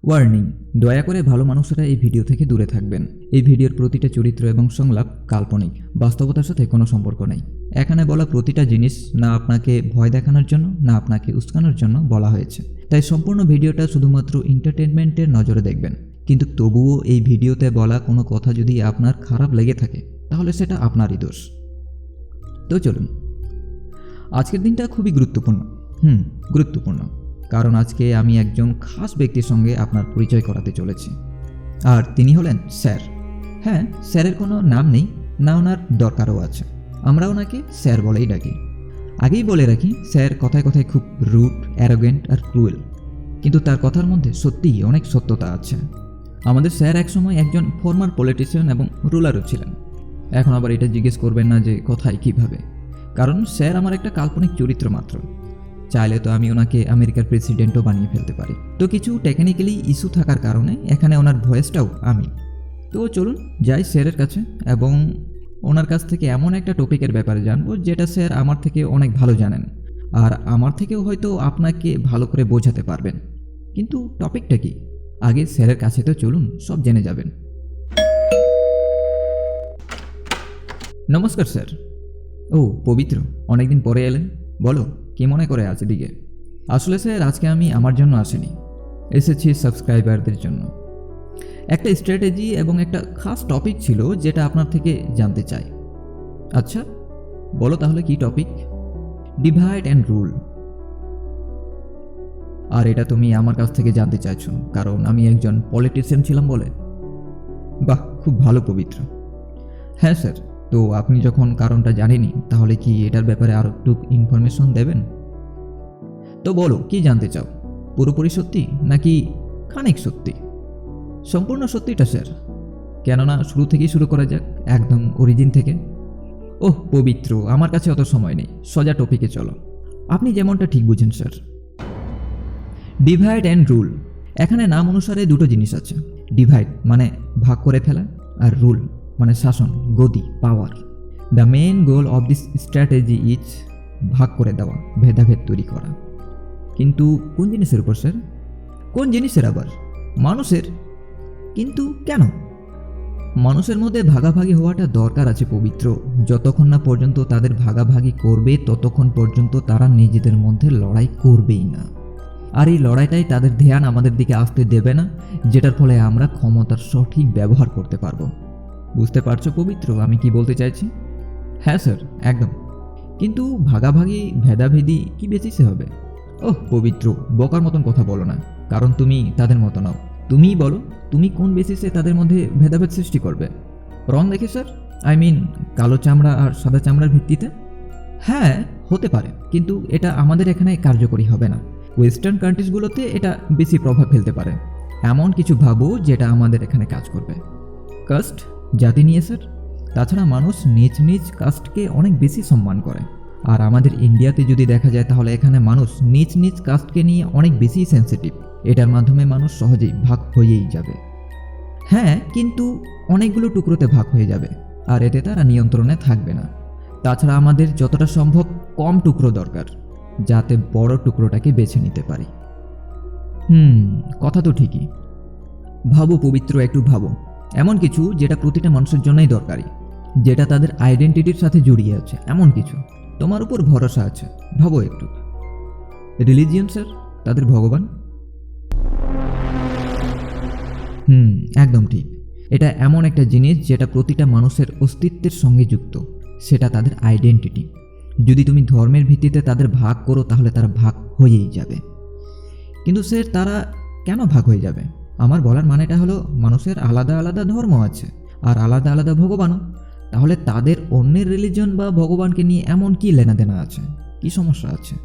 Warning, দয়া করে ভালো মানুষেরা এই ভিডিও থেকে দূরে থাকবেন। এই ভিডিওর প্রতিটা চরিত্র এবং সংলাপ কাল্পনিক, বাস্তবতার সাথে কোনো সম্পর্ক নেই। এখানে বলা প্রতিটা জিনিস না আপনাকে ভয় দেখানোর জন্য না আপনাকে উস্কানোর জন্য বলা হয়েছে, তাই সম্পূর্ণ ভিডিওটা শুধুমাত্র এন্টারটেনমেন্টের নজরে দেখবেন। কিন্তু তবুও এই ভিডিওতে বলা কোনো কথা যদি আপনার খারাপ লেগে থাকে তাহলে সেটা আপনারই দোষ। তো চলুন, আজকের দিনটা খুবই গুরুত্বপূর্ণ। গুরুত্বপূর্ণ কারণ আজকে আমি একজন খাস ব্যক্তির সঙ্গে আপনার পরিচয় করাতে চলেছি, আর তিনি হলেন স্যার। হ্যাঁ, স্যারের কোনো নাম নেই, না ওনার দরকারও আছে। আমরা ওনাকে স্যার বলেই ডাকি। আগেই বলে রাখি, স্যার কথায় কথায় খুব রুড, অ্যারোগেন্ট আর ক্রুয়েল, কিন্তু তার কথার মধ্যে সত্যিই অনেক সত্যতা আছে। আমাদের স্যার একসময় একজন ফর্মার পলিটিশিয়ান এবং রুলারও ছিলেন। এখন আবার এটা জিজ্ঞেস করবেন না যে কোথায় কীভাবে, কারণ স্যার আমার একটা কাল্পনিক চরিত্র মাত্র। চাইলে তো আমি ওনাকে আমেরিকার প্রেসিডেন্টও বানিয়ে ফেলতে পারি। তো কিছু টেকনিক্যালি ইস্যু থাকার কারণে এখানে ওনার ভয়েসটাও আমি। তো চলুন যাই স্যারের কাছে এবং ওনার কাছ থেকে এমন একটা টপিকের ব্যাপারে জানবো যেটা স্যার আমার থেকে অনেক ভালো জানেন, আর আমার থেকেও হয়তো আপনাকে ভালো করে বোঝাতে পারবেন। কিন্তু টপিকটা কি? আগে স্যারের কাছে তো চলুন, সব জেনে যাবেন। নমস্কার স্যার। ও পবিত্র, অনেকদিন পরে এলেন, বলো কি মনে করে আজ এদিকে? আসলে স্যার আজকে আমি আমার জন্য আসিনি, এসেছি সাবস্ক্রাইবারদের জন্য। একটা স্ট্র্যাটেজি এবং একটা খাস টপিক ছিল যেটা আপনার থেকে জানতে চাই। আচ্ছা বলো তাহলে কি টপিক? Divide and rule. আর এটা তুমি আমার কাছ থেকে জানতে চাইছো কারণ আমি একজন পলিটিশিয়ান ছিলাম বলে? বাহ, খুব ভালো পবিত্র। হ্যাঁ স্যার, তো আপনি যখন কারণটা জানেনই তাহলে কি এটার ব্যাপারে আরও একটু ইনফরমেশন দেবেন? তো বলো কি জানতে চাও, পুরোপুরি সত্যি নাকি খানিক সত্যি? সম্পূর্ণ সত্যিটা স্যার, কেননা শুরু থেকেই শুরু করা যাক, একদম অরিজিন থেকে। ওহ পবিত্র, আমার কাছে অত সময় নেই, সোজা টপিকে চলো। আপনি যেমনটা ঠিক বুঝেন স্যার। ডিভাইড অ্যান্ড রুল, এখানে নাম অনুসারে দুটো জিনিস আছে। ডিভাইড মানে ভাগ করে ফেলা, আর রুল মানে শাসন, গদি, power. The main goal of this strategy is ভাগ করে দেওয়া, ভেদাভেদ তৈরি করা। কিন্তু কোন জিনিসের উপর স্যার? কোন জিনিসের আবার? মানুষের। কিন্তু কেন? মানুষের মধ্যে ভাগাভাগি হওয়াটা দরকার আছে পবিত্র। যতক্ষণ না পর্যন্ত তাদের ভাগাভাগি করবে ততক্ষণ পর্যন্ত তারা নিজেদের মধ্যে লড়াই করবেই না। আর এই লড়াইটাই তাদের ধ্যান আমাদের দিকে আসতে দেবে না, যেটার ফলে আমরা ক্ষমতার সঠিক ব্যবহার করতে পারবো। বুঝতে পারছো পবিত্র আমি কি বলতে চাইছি? হ্যাঁ স্যার, একদম। কিন্তু ভাগাভাগি ভেদাভেদি কি বেসিসে হবে? ওহ পবিত্র, বকার মতন কথা বলো না, কারণ তুমি তাদের মতো নাও। তুমিই বলো, তুমি কোন বেসিসে তাদের মধ্যে ভেদাভেদ সৃষ্টি করবে? রং দেখে স্যার, আই মিন কালো চামড়া আর সাদা চামড়ার ভিত্তিতে? হ্যাঁ হতে পারে, কিন্তু এটা আমাদের এখানে কার্যকরী হবে না। ওয়েস্টার্ন কান্ট্রিজগুলোতে এটা বেশি প্রভাব ফেলতে পারে। এমন কিছু ভাবো যেটা আমাদের এখানে কাজ করবে। কাস্ট, জাতি নিয়ে স্যার। তাছাড়া মানুষ নিজ নিজ কাস্টকে অনেক বেশি সম্মান করে, আর আমাদের ইন্ডিয়াতে যদি দেখা যায় তাহলে এখানে মানুষ নিজ নিজ কাস্টকে নিয়ে অনেক বেশি সেন্সিটিভ। এটার মাধ্যমে মানুষ সহজেই ভাগ হয়েই যাবে। হ্যাঁ, কিন্তু অনেকগুলো টুকরোতে ভাগ হয়ে যাবে, আর এতে তারা নিয়ন্ত্রণে থাকবে না। তাছাড়া আমাদের যতটা সম্ভব কম টুকরো দরকার, যাতে বড় টুকরোটাকে বেছে নিতে পারি। কথা তো ঠিকই। ভাবো পবিত্র, একটু ভাবো এমন কিছু যেটা প্রতিটা মানুষের জন্যই দরকারি, যেটা তাদের আইডেন্টিটির সাথে জড়িয়ে আছে, এমন কিছু তোমার উপর ভরসা আছে। ভাবো একটু। রিলিজিয়ন স্যার, তাদের ভগবান। একদম ঠিক। এটা এমন একটা জিনিস যেটা প্রতিটা মানুষের অস্তিত্বের সঙ্গে যুক্ত, সেটা তাদের আইডেন্টিটি। যদি তুমি ধর্মের ভিত্তিতে তাদের ভাগ করো তাহলে তারা ভাগ হয়েই যাবে। কিন্তু স্যার তারা কেন ভাগ হয়ে যাবে? আমার বলার মানেটা হলো মানুষের আলাদা আলাদা ধর্ম আছে আর আলাদা আলাদা ভগবানও। তাহলে তাদের অন্যের রিলিজন বা ভগবানকে নিয়ে এমন কি লেনাদেনা আছে, কি সমস্যা আছে?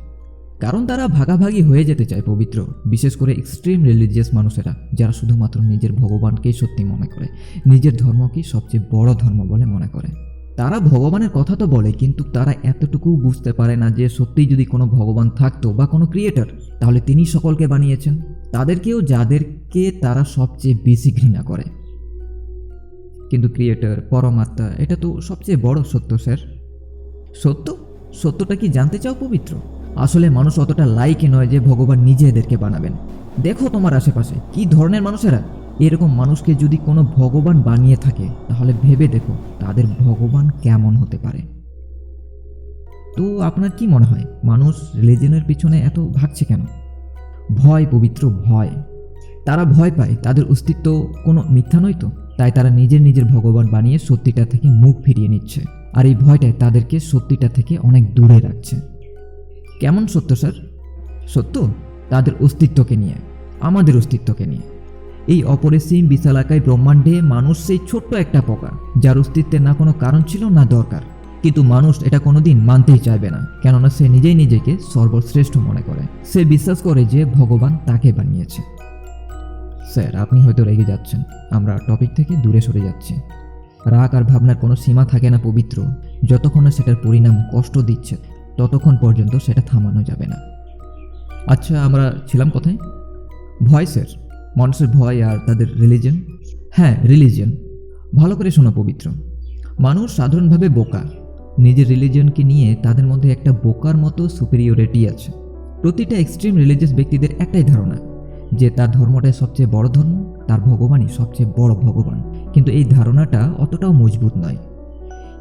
কারণ তারা ভাগাভাগি হয়ে যেতে চায় পবিত্র, বিশেষ করে এক্সট্রিম রিলিজিয়াস মানুষেরা, যারা শুধুমাত্র নিজের ভগবানকেই সত্যি মনে করে, নিজের ধর্মকেই সবচেয়ে বড় ধর্ম বলে মনে করে। তারা ভগবানের কথা তো বলে, কিন্তু তারা এতটুকু বুঝতে পারে না যে সত্যিই যদি কোনো ভগবান থাকতো বা কোনো ক্রিয়েটর, তাহলে তিনি সকলকে বানিয়েছেন, তাদেরকেও, যাদেরকে তারা সবচেয়ে বেশি ঘৃণা করে। কিন্তু ক্রিয়েটর, পরমাত্মা, এটা তো সবচেয়ে বড় সত্য স্যার। সত্য? সত্যটা কি জানতে চাও পবিত্র? আসলে মানুষ অতটা লাইকে নয় যে ভগবান নিজে এদেরকে বানাবেন। দেখো তোমার আশেপাশে কি ধরনের মানুষেরা। এরকম মানুষকে যদি কোনো ভগবান বানিয়ে থাকে তাহলে ভেবে দেখো তাদের ভগবান কেমন হতে পারে। তো আপনার কি মনে হয় মানুষ রিলিজনের পিছনে এত ভাগছে কেন? ভয় পবিত্র, ভয়। তারা ভয় পায় তাদের অস্তিত্ব কোনো মিথ্যা নয় তো, তাই তারা নিজের ভগবান বানিয়ে সত্যিটা থেকে মুখ ফিরিয়ে নিচ্ছে। আর এই ভয়টাই তাদেরকে সত্যিটা থেকে অনেক দূরে রাখছে। কেমন সত্য স্যার? সত্য তাদের অস্তিত্বকে নিয়ে, আমাদের অস্তিত্বকে নিয়ে। এই অপরিসীম বিশালাকায় ব্রহ্মাণ্ডে মানুষ সেই ছোট্ট একটা পোকা, যার অস্তিত্বের না কোনো কারণ ছিল না দরকার। কিন্তু মানুষ এটা কোনোদিন মানতেই চাইবে না, কেননা সে নিজেই নিজেকে সর্বশ্রেষ্ঠ মনে করে। সে বিশ্বাস করে যে ভগবান তাকে বানিয়েছে। স্যার, আপনি হয়তো রেগে যাচ্ছেন, আমরা টপিক থেকে দূরে সরে যাচ্ছি। রাগ আর ভাবনার কোনো সীমা থাকে না পবিত্র। যতক্ষণ না সেটার পরিণাম কষ্ট দিচ্ছে ততক্ষণ পর্যন্ত সেটা থামানো যাবে না। আচ্ছা, আমরা ছিলাম কোথায়? ভয় স্যার, মানুষের ভয় আর তাদের রিলিজন। হ্যাঁ, রিলিজন। ভালো করে শোনো পবিত্র। মানুষ সাধারণভাবে বোকা। নিজের রিলিজনকে নিয়ে তাদের মধ্যে একটা বোকার মতো সুপিরিয়রিটি আছে। প্রতিটা এক্সট্রিম রিলিজিয়াস ব্যক্তিদের একটাই ধারণা যে তার ধর্মটাই সবচেয়ে বড় ধর্ম, তার ভগবানই সবচেয়ে বড় ভগবান। কিন্তু এই ধারণাটা অতটাও মজবুত নয়।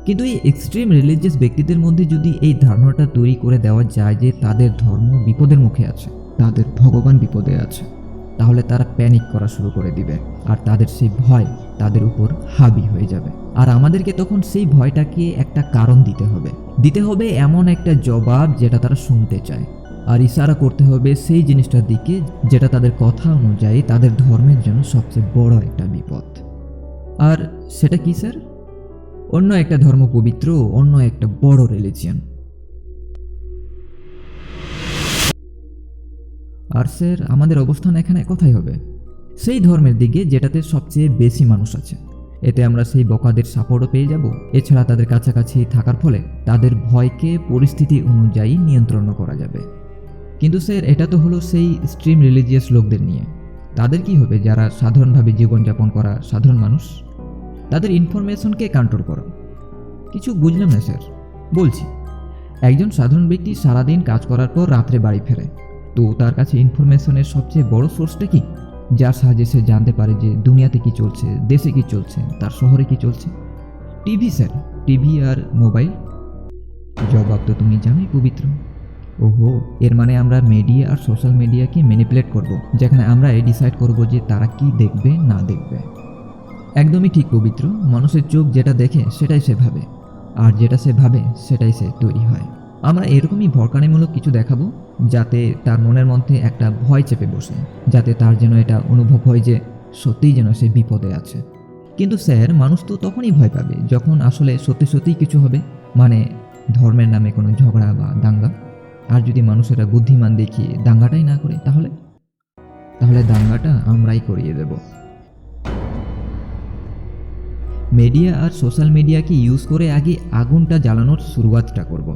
কিন্তু এই এক্সট্রিম রিলিজিয়াস ব্যক্তিদের মধ্যে যদি এই ধারণাটা তৈরি করে দেওয়া যায় যে তাদের ধর্ম বিপদের মুখে আছে, তাদের ভগবান বিপদে আছে, তাহলে তারা প্যানিক করা শুরু করে দিবে। আর তাদের সেই ভয় তাদের উপর হাবি হয়ে যাবে। আর আমাদেরকে তখন সেই ভয়টাকে একটা কারণ দিতে হবে এমন একটা জবাব যেটা তারা শুনতে চায়। আর ইশারা করতে হবে সেই জিনিসটার দিকে যেটা তাদের কথা অনুযায়ী তাদের ধর্মের জন্য সবচেয়ে বড় একটা বিপদ। আর সেটা কি স্যার? অন্য একটা ধর্ম পবিত্র, অন্য একটা বড় রিলিজিয়ন। আর স্যার, আমাদের অবস্থান এখানে কোথায় হবে? সেই ধর্মের দিকে যেটাতে সবচেয়ে বেশি মানুষ আছে। এতে আমরা সেই বকাদের সাপোর্টও পেয়ে যাব। এছাড়া তাদের কাছাকাছি থাকার ফলে তাদের ভয়কে পরিস্থিতি অনুযায়ী নিয়ন্ত্রণ করা যাবে। কিন্তু স্যার, এটা তো হলো সেই স্ট্রিম রিলিজিয়াস লোকদের নিয়ে। তাদের কি হবে যারা সাধারণভাবে জীবনযাপন করা সাধারণ মানুষ? তাদের ইনফরমেশনকে কন্ট্রোল করো। কিছু বুঝলাম না স্যার। বলছি, একজন সাধারণ ব্যক্তি সারাদিন কাজ করার পর রাত্রে বাড়ি ফেরে, তো তার কাছে ইনফরমেশনের সবচেয়ে বড় সোর্সটা কি? যার সাহায্যে সে জানতে পারে যে দুনিয়াতে কি চলছে, দেশে কি চলছে, তার শহরে কি চলছে। টিভি স্যার, টিভি আর মোবাইল। জবাব তো তুমি জানোই পবিত্র। ওহো, এর মানে আমরা মিডিয়া আর সোশ্যাল মিডিয়াকে ম্যানিপুলেট করব, যেখানে আমরা ডিসাইড করব যে তারা কি দেখবে না দেখবে। একদমই ঠিক পবিত্র। মানুষের চোখ যেটা দেখে সেটাই সে ভাবে, আর যেটা সে ভাবে সেটাই সে তৈরি হয়। আমরা এরকমই ভরকানিমূলক কিছু দেখাবো যাতে তার মনের মধ্যে একটা ভয় চেপে বসে, যাতে তার যেন এটা অনুভব হয় যে সত্যিই যেন সে বিপদে আছে। কিন্তু স্যার, মানুষ তো তখনই ভয় পাবে যখন আসলে সত্যিই কিছু হবে, মানে ধর্মের নামে কোনো ঝগড়া বা দাঙ্গা। আর যদি মানুষেরা বুদ্ধিমান দেখিয়ে দাঙ্গাটাই না করে তাহলে দাঙ্গাটা আমরাই করিয়ে দেব। মিডিয়া আর সোশ্যাল মিডিয়াকে ইউজ করে আগে আগুনটা জ্বালানোর শুরুয়াতটা করব।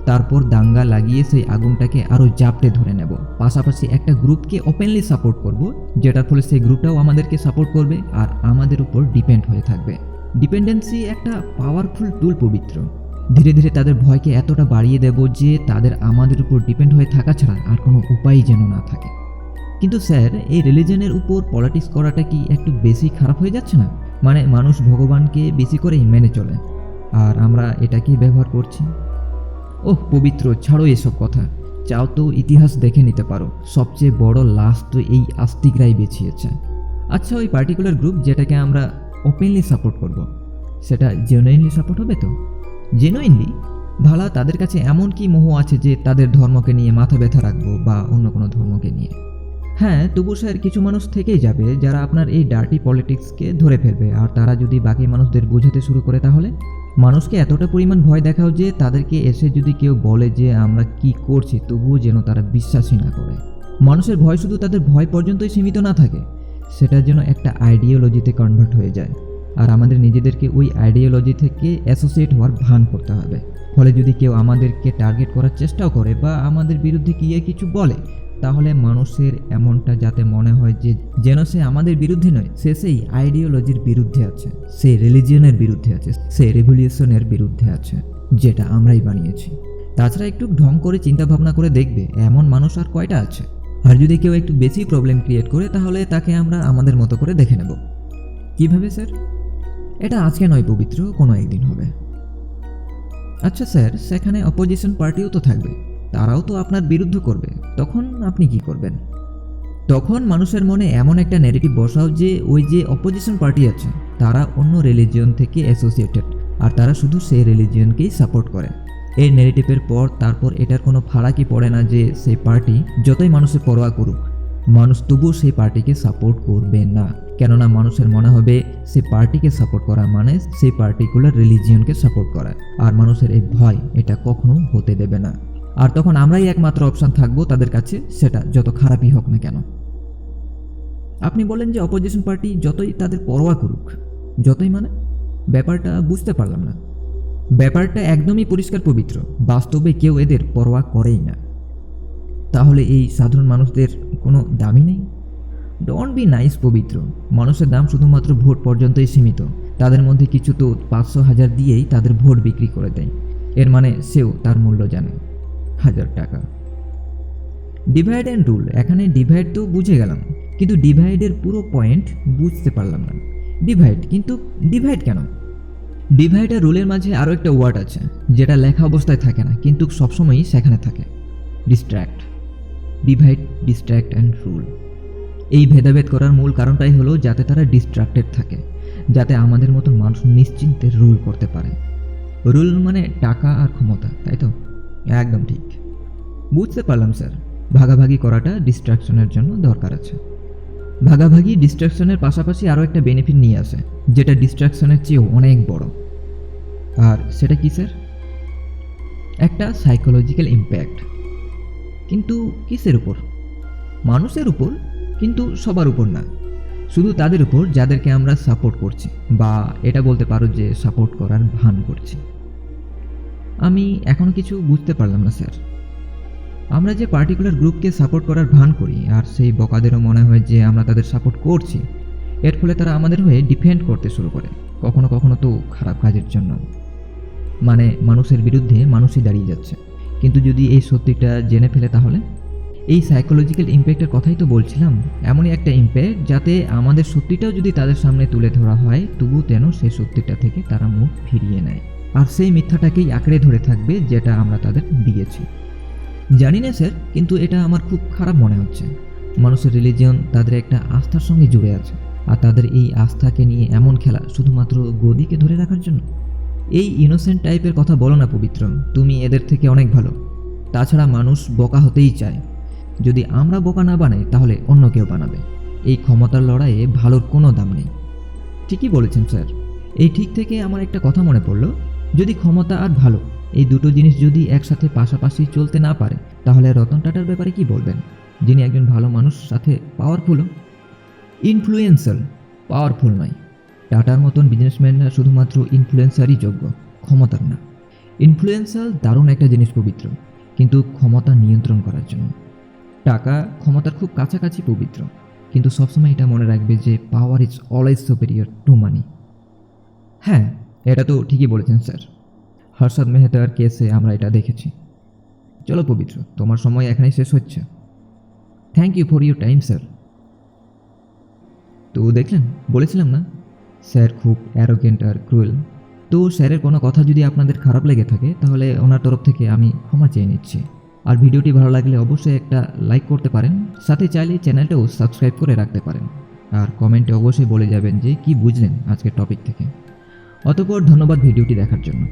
তারপর দাঙ্গা লাগিয়ে সেই আগুনটাকে আরও জাপটে ধরে নেব। পাশাপাশি একটা গ্রুপকে ওপেনলি সাপোর্ট করব, যেটার ফলে সেই গ্রুপটাও আমাদেরকে সাপোর্ট করবে আর আমাদের উপর ডিপেন্ড হয়ে থাকবে। ডিপেন্ডেন্সি একটা পাওয়ারফুল টুল পবিত্র। ধীরে ধীরে তাদের ভয়কে এতটা বাড়িয়ে দেব যে তাদের আমাদের উপর ডিপেন্ড হয়ে থাকা ছাড়া আর কোনো উপায় যেন না থাকে। কিন্তু স্যার, এই রিলিজনের উপর পলিটিক্স করাটা কি একটু বেশি খারাপ হয়ে যাচ্ছে না? মানে মানুষ ভগবানকে বেশি করেই মেনে চলে, আর আমরা এটাকেই ব্যবহার করছি। ওহ পবিত্র, ছাড়ো এসব কথা। চাও তো ইতিহাস দেখে নিতে পারো, সবচেয়ে বড় লাশ তো এই আস্তিকরাই বেছিয়েছে। আচ্ছা, ওই পার্টিকুলার গ্রুপ যেটাকে আমরা ওপেনলি সাপোর্ট করব, সেটা জেনুইনলি সাপোর্ট হবে তো? জেনুইনলি? ভালা, তাদের কাছে এমন কি মোহ আছে যে তাদের ধর্মকে নিয়ে মাথা ব্যথা রাখবো বা অন্য কোনো ধর্মকে নিয়ে? হ্যাঁ, তবু স্যার কিছু মানুষ থেকেই যাবে যারা আপনার এই ডার্টি পলিটিক্সকে ধরে ফেলবে। আর তারা যদি বাকি মানুষদের বোঝাতে শুরু করে তাহলে মানুষকে এতটা পরিমাণ ভয় দেখাও যে তাদেরকে এসে যদি কেউ বলে যে আমরা কি করছি তবুও যেন তারা বিশ্বাসই না করে। মানুষের ভয় শুধু তাদের ভয় পর্যন্তই সীমিত না থাকে, সেটা যেন একটা আইডিওলজিতে কনভার্ট হয়ে যায়। আর আমাদের নিজেদেরকে ওই আইডিওলজি থেকে অ্যাসোসিয়েট হওয়ার ভান করতে হবে। ফলে যদি কেউ আমাদেরকে টার্গেট করার চেষ্টাও করে বা আমাদের বিরুদ্ধে গিয়ে কিছু বলে, তাহলে মানুষের এমনটা যাতে মনে হয় যে যেন সে আমাদের বিরুদ্ধে নয়, সে সেই আইডিওলজির বিরুদ্ধে আছে, সেই রিলিজিয়নের বিরুদ্ধে আছে, সেই রেভলিউশনের বিরুদ্ধে আছে, যেটা আমরাই বানিয়েছি। তাছাড়া একটু ঢং করে চিন্তা ভাবনা করে দেখবে এমন মানুষ আর কয়টা আছে। আর যদি কেউ একটু বেশি প্রবলেম ক্রিয়েট করে তাহলে তাকে আমরা আমাদের মতো করে দেখে নেব। কিভাবে স্যার? এটা আজকে নয় পবিত্র, কোনো একদিন হবে। আচ্ছা স্যার, সেখানে অপোজিশন পার্টিও তো থাকবে, তারাও তো আপনার বিরুদ্ধ করবে, তখন আপনি কি করবেন? তখন মানুষের মনে এমন একটা নেগেটিভ বসাও যে ওই যে অপোজিশন পার্টি আছে তারা অন্য রিলিজিয়ন থেকে অ্যাসোসিয়েটেড, আর তারা শুধু সেই রিলিজিয়নকেই সাপোর্ট করে। এই নেগেটিভের পর তারপর এটার কোনো ফারাকই পড়ে না যে সেই পার্টি যতই মানুষের পরোয়া করুক, মানুষ তবুও সেই পার্টিকে সাপোর্ট করবে না। কেননা মানুষের মনে হবে সেই পার্টিকে সাপোর্ট করা মানে সেই পার্টিকুলার রিলিজিয়নকে সাপোর্ট করা, আর মানুষের এই ভয় এটা কখনো হতে দেবে না। আর তখন আমরাই একমাত্র অপশান থাকবো তাদের কাছে, সেটা যত খারাপই হোক না কেন। আপনি বলেন যে অপোজিশন পার্টি যতই তাদের পরোয়া করুক, যতই মানে ব্যাপারটা বুঝতে পারলাম না। ব্যাপারটা একদমই পরিষ্কার পবিত্র, বাস্তবে কেউ এদের পরোয়া করেই না। তাহলে এই সাধারণ মানুষদের কোনো দামই নেই? ডোন্ট বি নাইস পবিত্র, মানুষের দাম শুধুমাত্র ভোট পর্যন্তই সীমিত। তাদের মধ্যে কিছু তো 500,000 দিয়েই তাদের ভোট বিক্রি করে দেয়, এর মানে সেও তার মূল্য জানে, 1000 টাকা। ডিভাইড অ্যান্ড রুল, এখানে ডিভাইড তো বুঝে গেলাম, কিন্তু ডিভাইডের পুরো পয়েন্ট বুঝতে পারলাম না। ডিভাইড, কিন্তু ডিভাইড কেন? ডিভাইড আর রুলের মাঝে আরও একটা ওয়ার্ড আছে যেটা লেখা অবস্থায় থাকে না কিন্তু সবসময়ই সেখানে থাকে, distract. Divide, distract and rule, এই ভেদাভেদ করার মূল কারণটাই হলো যাতে তারা ডিস্ট্রাক্টেড থাকে, যাতে আমাদের মতো মানুষ নিশ্চিন্তে রুল করতে পারে। রুল মানে টাকা আর ক্ষমতা, তাই তো? একদম ঠিক, বুঝতে পারলাম স্যার। ভাগাভাগি করাটা ডিস্ট্রাকশনের জন্য দরকার আছে। ভাগাভাগি ডিস্ট্রাকশনের পাশাপাশি আরও একটা বেনিফিট নিয়ে আসে যেটা ডিস্ট্রাকশনের চেয়েও অনেক বড়। আর সেটা কি স্যার? একটা সাইকোলজিক্যাল ইম্প্যাক্ট। কিন্তু কিসের উপর? মানুষের উপর, কিন্তু সবার উপর না, শুধু তাদের উপর যাদেরকে আমরা সাপোর্ট করছি, বা এটা বলতে পারো যে সাপোর্ট করার ভান করছি। আমি এখনও কিছু বুঝতে পারলাম না স্যার। আমরা যে পার্টিকুলার গ্রুপকে সাপোর্ট করার ভান করি আর সেই বকাদেরও মনে হয় যে আমরা তাদের সাপোর্ট করছি, এর ফলে তারা আমাদের হয়ে ডিফেন্ড করতে শুরু করে, কখনো কখনো তো খারাপ কাজের জন্য। মানে মানুষের বিরুদ্ধে মানুষই দাঁড়িয়ে যাচ্ছে। কিন্তু যদি এই সত্যিটা জেনে ফেলে তাহলে? এই সাইকোলজিক্যাল ইম্প্যাক্টের কথাই তো বলছিলাম, এমনই একটা ইম্প্যাক্ট যাতে আমাদের সত্যিটাও যদি তাদের সামনে তুলে ধরা হয় তবু যেন সেই সত্যিটা থেকে তারা মুখ ফিরিয়ে নেয়, আর সেই মিথ্যাটাকেই আঁকড়ে ধরে থাকবে যেটা আমরা তাদের দিয়েছি। জানি না স্যার, কিন্তু এটা আমার খুব খারাপ মনে হচ্ছে। মানুষের রিলিজিয়ন তাদের একটা আস্থার সঙ্গে জুড়ে আছে, আর তাদের এই আস্থাকে নিয়ে এমন খেলা শুধুমাত্র গদিকে ধরে রাখার জন্য। এই ইনোসেন্ট টাইপের কথা বলো না পবিত্র, তুমি এদের থেকে অনেক ভালো। তাছাড়া মানুষ বোকা হতেই চায়, যদি আমরা বোকা না বানাই তাহলে অন্য কেউ বানাবে। এই ক্ষমতার লড়াইয়ে ভালোর কোনো দাম নেই। ঠিকই বলেছেন স্যার। এই ঠিক থেকে আমার একটা কথা মনে পড়লো, যদি ক্ষমতা আর ভালো এই দুটো জিনিস যদি একসাথে পাশাপাশি চলতে না পারে তাহলে রতন টাটার ব্যাপারে কি বলবেন, যিনি একজন ভালো মানুষ সাথে পাওয়ারফুলও? ইনফ্লুয়েন্সার, পাওয়ারফুল নয়। টাটার মতন বিজনেসম্যানরা শুধুমাত্র ইনফ্লুয়েন্সারই যোগ্য, ক্ষমতার না। ইনফ্লুয়েন্সার দারুণ একটা জিনিস পবিত্র, কিন্তু ক্ষমতা নিয়ন্ত্রণ করার জন্য। টাকা ক্ষমতার খুব কাছাকাছি পবিত্র, কিন্তু সবসময় এটা মনে রাখবে যে power is always superior to money. হ্যাঁ, এটা তো ঠিকই বলেছেন স্যার। হর্ষদ মেহতার কেসে আমরা এটা দেখেছি। চলো পবিত্র, তোমার সময় এখানেই শেষ হচ্ছে। Thank you for your time sir. তো দেখলেন, বলেছিলাম না স্যার খুব অ্যারোগেন্ট আর ক্রুয়েল। তো স্যারের কোনো কথা যদি আপনাদের খারাপ লেগে থাকে তাহলে ওনার তরফ থেকে আমি ক্ষমা চেয়ে নিচ্ছি। আর ভিডিওটি ভালো লাগলে অবশ্যই একটা লাইক করতে পারেন, সাথে চাইলে চ্যানেলটাও সাবস্ক্রাইব করে রাখতে পারেন। আর কমেন্টে অবশ্যই বলে যাবেন যে কি বুঝলেন আজকের টপিক থেকে। অতঃপর ধন্যবাদ ভিডিওটি দেখার জন্য।